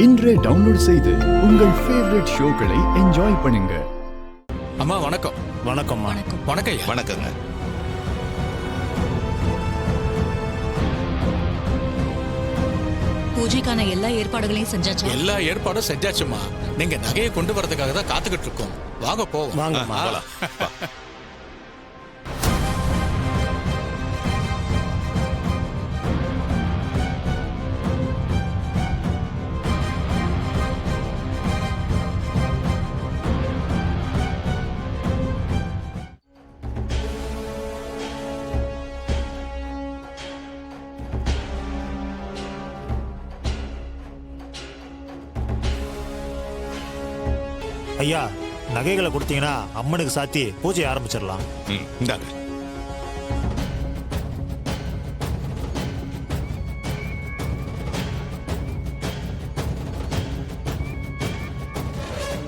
இன்றே டவுன்லோட் செய்து உங்கள் ஃபேவரட் ஷோக்களை என்ஜாய் பண்ணுங்க. அம்மா வணக்கம். வணக்கம். வணக்கம். வணக்கங்க. பூஜைக்கான எல்லா ஏற்பாடுகளையும் செஞ்சாச்சா? எல்லா ஏற்பாடும் செஞ்சாச்சுமா. நீங்க நகையை கொண்டு வரதுக்காக தான் காத்துக்கிட்டு இருக்கோம். வாங்க போவோம். வாங்க. ஐயா, நகைகளை கொடுத்தீங்கன்னா அம்மனுக்கு சாத்தி பூஜை ஆரம்பிச்சிடலாம். இந்தாங்க.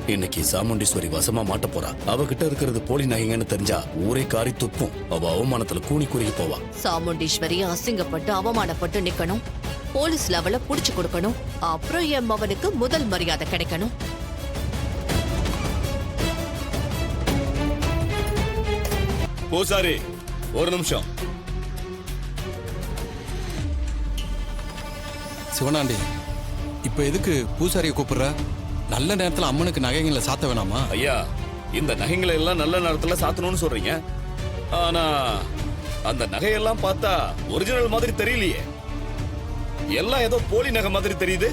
இன்னைக்கு சாமுண்டீஸ்வரி வசமா மாட்ட போறா. அவகிட்ட இருக்கிறது போலி நகைங்கன்னு தெரிஞ்சா ஊரே காரி துப்பும். அவ அவமானத்துல கூனி குறுகி போவா. சாமுண்டீஸ்வரி அசிங்கப்பட்டு அவமானப்பட்டு நிக்கணும். போலீஸ்ல அவளை புடிச்சு கொடுக்கணும். அப்புறம் என் மவனுக்கு முதல் மரியாதை கிடைக்கணும். பூசாரி, ஒரு நிமிஷம். சிவனாண்டி, இப்ப எதுக்கு பூசாரியை கூப்பிடுற? நல்ல நேரத்துல அம்மனுக்கு நகைகளை சாத்த வேணாமா? ஐயா, இந்த நகைங்களை எல்லாம் நல்ல நேரத்துல சாத்தணும்னு சொல்றீங்க. ஆனா அந்த நகையெல்லாம் பார்த்தா ஒரிஜினல் மாதிரி தெரியலையே. எல்லாம் ஏதோ போலி நகை மாதிரி தெரியுது.